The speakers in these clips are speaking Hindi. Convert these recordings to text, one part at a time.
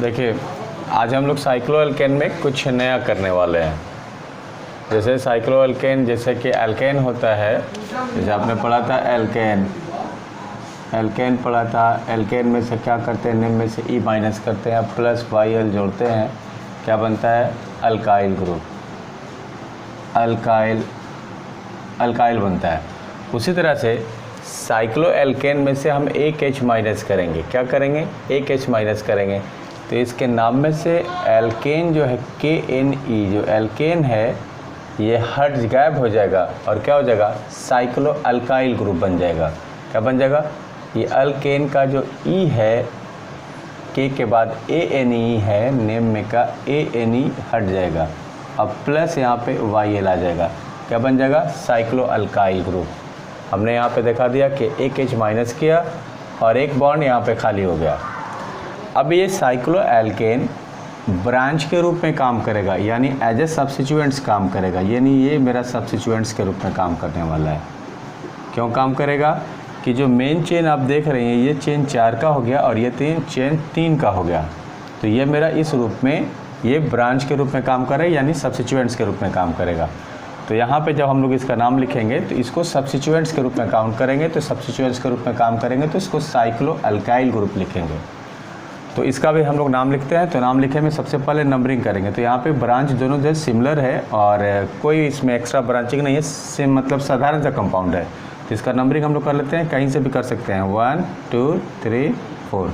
देखिए, आज हम लोग साइक्लोएल्केन में कुछ नया करने वाले हैं। जैसे साइक्लोएल्केन, जैसे कि एल्केन होता है, जैसे आपने पढ़ा था एल्केन पढ़ा था। एल्केन में से क्या करते हैं, निम्न में से ई माइनस करते हैं, प्लस YL जोड़ते हैं, क्या बनता है, अल्काइल ग्रुप, अल्काइल बनता है। उसी तरह से साइक्लोएल्केन में से हम एक H माइनस करेंगे, क्या करेंगे, एक H माइनस करेंगे, तो इसके नाम में से एल्केन जो है KNE, जो एल्केन है ये हट गायब हो जाएगा और क्या हो जाएगा, साइक्लोअल्काइल ग्रुप बन जाएगा। क्या बन जाएगा, ये अल्केन का जो E है, K के बाद ANE है, नेम में का ANE हट जाएगा, अब प्लस यहाँ पे YL आ जाएगा, क्या बन जाएगा, साइक्लोअल्काइल ग्रुप। हमने यहाँ पे दिखा दिया कि एक H माइनस किया और एक बॉन्ड यहाँ पे खाली हो गया। अब ये साइक्लोएल्केन ब्रांच के रूप में काम करेगा, यानी एज ए सब्स्टिट्यूएंट्स काम करेगा, यानी ये मेरा सब्स्टिट्यूएंट्स के रूप में काम करने वाला है। क्यों काम करेगा कि जो मेन चेन आप देख रहे हैं, ये चेन 4 का हो गया और ये चेन 3 का हो गया, तो ये मेरा इस रूप में ये ब्रांच के रूप में काम करेगा, यानी सब्स्टिट्यूएंट्स के रूप में काम करेगा। तो यहाँ पे जब हम लोग इसका नाम लिखेंगे तो इसको सब्स्टिट्यूएंट्स के रूप में काउंट करेंगे, तो सब्स्टिट्यूएंट्स के रूप में काम करेंगे तो इसको साइक्लोअल्काइल ग्रुप लिखेंगे। तो इसका भी हम लोग नाम लिखते हैं, तो नाम लिखे में सबसे पहले नंबरिंग करेंगे। तो यहाँ पे ब्रांच दोनों जो सिमिलर है और कोई इसमें एक्स्ट्रा ब्रांचिंग नहीं है, सेम मतलब साधारण सा कंपाउंड है, तो इसका नंबरिंग हम लोग कर लेते हैं, कहीं से भी कर सकते हैं, 1 2 3 4।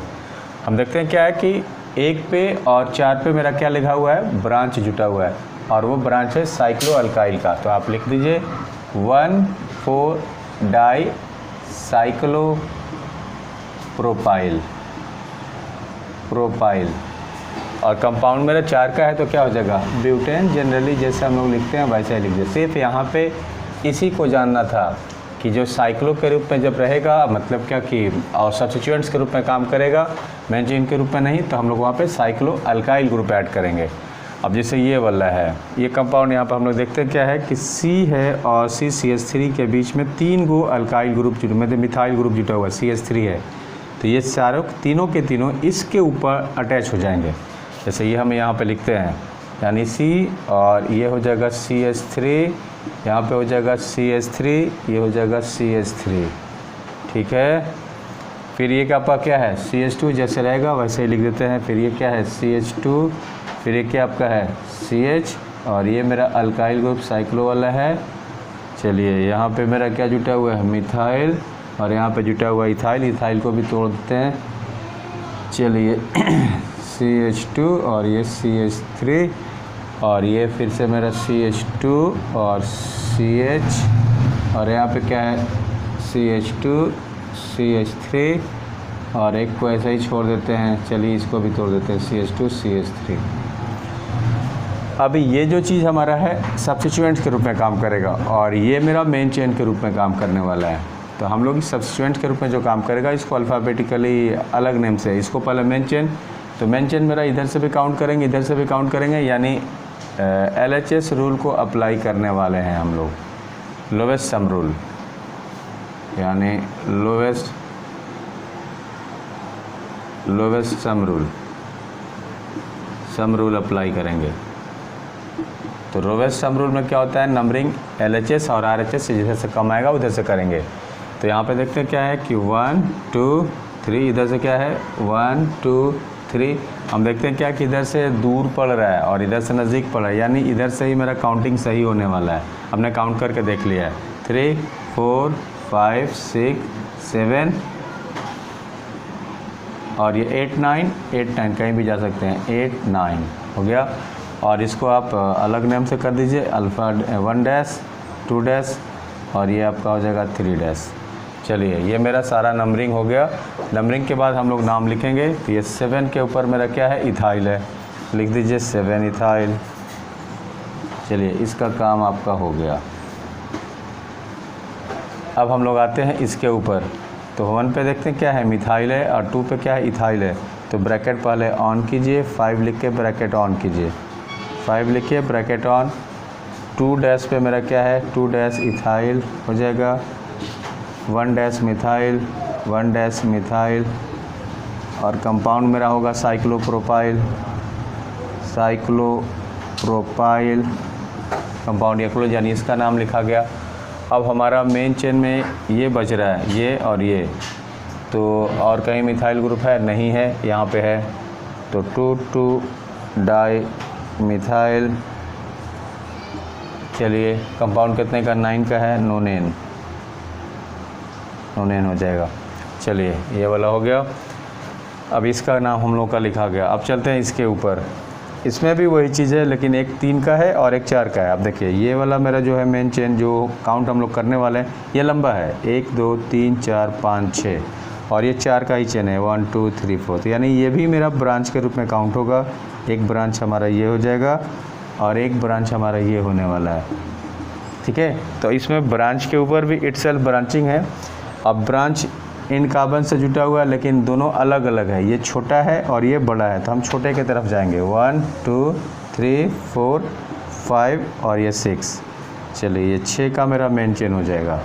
हम देखते हैं क्या है कि 1 पे और 4 पे मेरा क्या लिखा हुआ है, ब्रांच जुटा हुआ है और वो ब्रांच है साइक्लोअल्काइल का। तो आप लिख दीजिए 1,4 डाई साइक्लोप्रोपाइल और कंपाउंड मेरा 4 का है, तो क्या हो जाएगा, ब्यूटेन। जनरली जैसे हम लोग लिखते हैं वैसे ही लिख दे। सिर्फ यहाँ पे इसी को जानना था कि जो साइक्लो के रूप में जब रहेगा, मतलब क्या कि और सब्स्टिट्यूएंट्स के रूप में काम करेगा, मेन चेन के रूप में नहीं, तो हम लोग वहाँ पे साइक्लोअल्काइल ग्रुप ऐड करेंगे। अब जैसे ये वाला है, ये कंपाउंड यहाँ पर हम लोग देखते हैं क्या है कि C है और CCH3 के बीच में 3 गो अल्काइल ग्रुप जुटे, मतलब मिथाइल ग्रुप जुटा हुआ है, CH3 है, तो ये तीनों के तीनों इसके ऊपर अटैच हो जाएंगे। जैसे ये हम यहाँ पे लिखते हैं, यानी C और ये हो जाएगा CH3, यहाँ पे हो जाएगा CH3, ये हो जाएगा CH3, ठीक है। फिर ये आपका क्या है, CH2 जैसे रहेगा वैसे ही लिख देते हैं। फिर ये क्या है, CH2, फिर ये क्या आपका है, CH, और ये मेरा अल्काइल ग्रुप साइक्लो वाला है। चलिए यहाँ पे मेरा क्या जुटा हुआ है, मिथाइल, और यहाँ पे जुटा हुआ इथाइल, इथाइल को भी तोड़ देते हैं। चलिए CH2 और ये CH3 और ये फिर से मेरा CH2 और CH, और यहाँ पे क्या है, CH2 CH3 और एक को ऐसे ही छोड़ देते हैं। चलिए इसको भी तोड़ देते हैं, CH2 CH3। अभी ये जो चीज़ हमारा है सब्स्टिट्यूएंट्स के रूप में काम करेगा और ये मेरा मेन चेन के रूप में काम करने वाला है। तो हम लोग इस सब्स्टिट्यूएंट्स के रूप में जो काम करेगा, इसको अल्फ़ाबेटिकली अलग नेम से, इसको पहले मेन चेन, तो मेन चेन मेरा इधर से भी काउंट करेंगे, इधर से भी काउंट करेंगे, यानी LHS रूल को अप्लाई करने वाले हैं हम लोग, लोवेस्ट सम रूल, यानी लोवेस्ट सम रूल अप्लाई करेंगे। तो लोवेस्ट सम रूल में क्या होता है, नंबरिंग LHS और RHS से जिधर से कम आएगा उधर से करेंगे। तो यहाँ पे देखते हैं क्या है कि 1 2 3, इधर से क्या है 1 2 3। हम देखते हैं क्या कि इधर से दूर पड़ रहा है और इधर से नज़दीक पड़ रहा है, यानी इधर से ही मेरा काउंटिंग सही होने वाला है। हमने काउंट करके देख लिया है, 3 4 5 6 7 और ये 8 9 कहीं भी जा सकते हैं, 8 9 हो गया। और इसको आप अलग नेम से कर दीजिए, अल्फ़ा 1 डैश 2 डैश और ये आपका हो जाएगा 3 डैश। चलिए ये मेरा सारा नंबरिंग हो गया। नंबरिंग के बाद हम लोग नाम लिखेंगे, तो ये 7 के ऊपर मेरा क्या है, इथाइल है, लिख दीजिए 7 इथाइल। चलिए इसका काम आपका हो गया। अब हम लोग आते हैं इसके ऊपर, तो 1 पे देखते हैं क्या है, मिथाइल है, और 2 पे क्या है, इथाइल है। तो ब्रैकेट पहले ऑन कीजिए, 5 लिख के ब्रैकेट ऑन कीजिए, 5 लिखिए ब्रैकेट ऑन। 2 डैश पे मेरा क्या है, 2 डैश इथाइल हो जाएगा, 1 डैश मिथाइल, 1 डैश मिथाइल और कंपाउंड मेरा होगा साइक्लोप्रोपाइल। साइक्लोप्रोपाइल कंपाउंड या क्लोज, यानी इसका नाम लिखा गया। अब हमारा मेन चेन में ये बच रहा है, ये और ये, तो और कहीं मिथाइल ग्रुप है नहीं है, यहाँ पे है, तो 2,2 डाई मिथाइल। चलिए कंपाउंड कितने का, 9 का है, नोनेन हो जाएगा। चलिए ये वाला हो गया। अब इसका नाम हम लोग का लिखा गया। अब चलते हैं इसके ऊपर। इसमें भी वही चीज़ है, लेकिन एक 3 का है और एक 4 का है। अब देखिए ये वाला मेरा जो है मेन चेन, जो काउंट हम लोग करने वाले हैं, ये लंबा है, 1 2 3 4 5 6, और ये 4 का ही चेन है, 1 2 3 4, तो यानी ये भी मेरा ब्रांच के रूप में काउंट होगा। एक ब्रांच हमारा ये हो जाएगा और एक ब्रांच हमारा ये होने वाला है, ठीक है। तो इसमें ब्रांच के ऊपर भी इटसेल्फ ब्रांचिंग है। अब ब्रांच इन कार्बन से जुटा हुआ है, लेकिन दोनों अलग अलग है, ये छोटा है और ये बड़ा है, तो हम छोटे की तरफ जाएंगे। 1 2 3 4 5 और ये 6। चलिए ये 6 का मेरा मेन चेन हो जाएगा।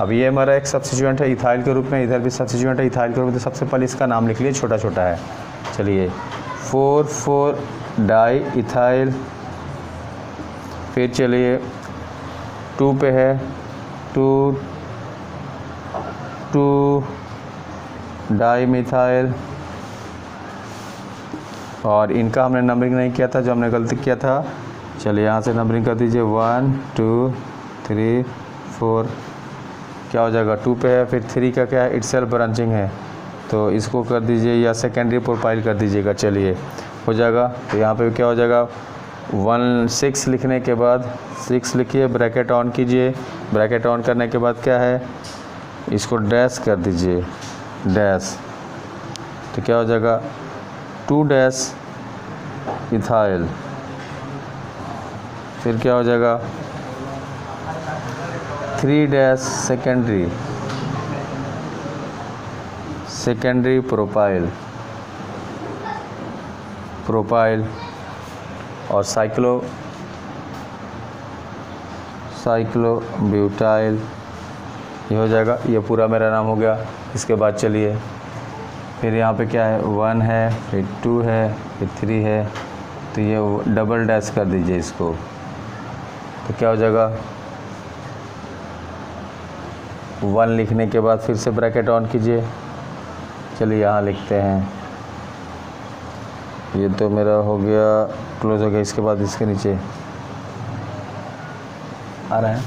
अब ये हमारा एक सब्स्टिट्यूएंट है इथाइल के रूप में, इधर भी सब्स्टिट्यूएंट है इथाइल के रूप में, तो सबसे पहले इसका नाम लिख लिए, छोटा छोटा है। चलिए 4,4 डाई इथाइल। फिर चलिए 2 पे है, 2 डाई मिथाइल, और इनका हमने नंबरिंग नहीं किया था, जो हमने गलती किया था। चलिए यहाँ से नंबरिंग कर दीजिए, 1 2 3 4, क्या हो जाएगा, 2 पे है। फिर 3 का क्या है, इटसेल्फ ब्रांचिंग है, तो इसको कर दीजिए या सेकेंडरी प्रोफाइल कर दीजिएगा। चलिए हो जाएगा। तो यहाँ पे क्या हो जाएगा, 6 लिखने के बाद 6 लिखिए, ब्रैकेट ऑन कीजिए। ब्रैकेट ऑन करने के बाद क्या है, इसको डैश कर दीजिए, डैश, तो क्या हो जाएगा, 2 डैश इथाइल। फिर क्या हो जाएगा, 3 डैश सेकेंडरी प्रोपाइल, और साइक्लोब्यूटाइल, ये हो जाएगा। ये पूरा मेरा नाम हो गया। इसके बाद चलिए फिर यहाँ पे क्या है, 1 है, फिर 2 है, फिर 3 है, तो ये डबल डैश कर दीजिए इसको, तो क्या हो जाएगा, 1 लिखने के बाद फिर से ब्रैकेट ऑन कीजिए। चलिए यहाँ लिखते हैं, ये तो मेरा हो गया, क्लोज हो गया। इसके बाद इसके नीचे आ रहा है,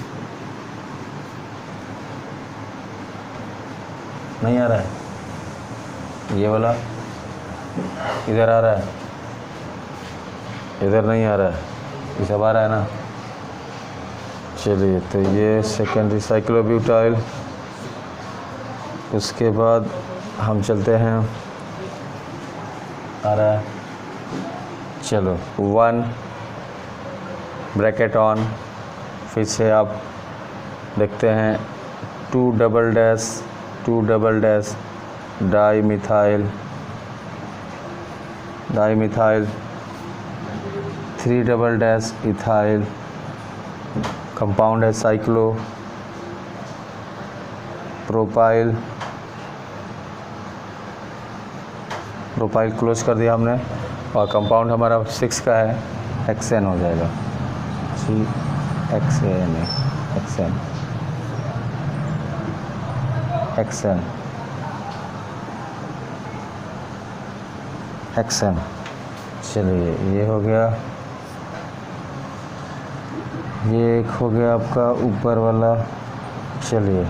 नहीं आ रहा है, ये वाला इधर आ रहा है, इधर नहीं आ रहा है, ये सब आ रहा है ना। चलिए तो ये सेकेंडरी साइक्लोब्यूटाइल। उसके बाद हम चलते हैं, आ रहा है, चलो 1 ब्रैकेट ऑन, फिर से आप देखते हैं 2 double dash di methyl, 3 double dash ethyl, compound है साइक्लोप्रोपाइल, क्लोज कर दिया हमने, और कंपाउंड हमारा 6 का है, हेक्सेन हो जाएगा, हेक्सेन। चलिए ये हो गया, ये एक हो गया आपका ऊपर वाला। चलिए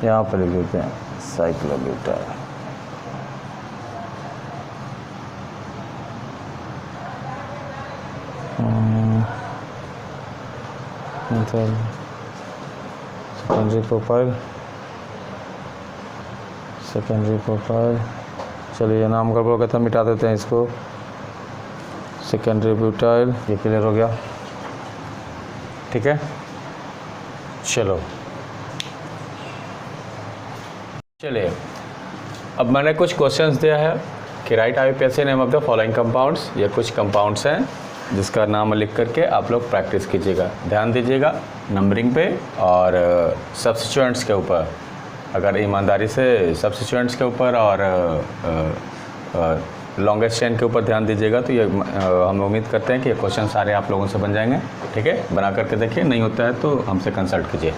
यहाँ पर लिख देते हैं साइक्लोब्यूटाइल। सेकेंडरी प्रोपाइल, चलिए नाम का बोल था, मिटा देते हैं इसको, सेकेंडरी ब्यूटाइल। ये क्लियर हो गया, ठीक है। चलो चलिए, अब मैंने कुछ क्वेश्चंस दिया है कि right IUPAC name of the following compounds. ये कुछ कंपाउंड्स हैं जिसका नाम लिख करके आप लोग प्रैक्टिस कीजिएगा। ध्यान दीजिएगा नंबरिंग पे और सब्स्टिट्यूएंट्स के ऊपर। अगर ईमानदारी से सब्स्टिट्यूएंट्स के ऊपर और लॉन्गेस्ट चेन के ऊपर ध्यान दीजिएगा तो ये हम उम्मीद करते हैं कि ये क्वेश्चन सारे आप लोगों से बन जाएंगे। ठीक है, बना करके देखिए, नहीं होता है तो हमसे कंसल्ट कीजिए।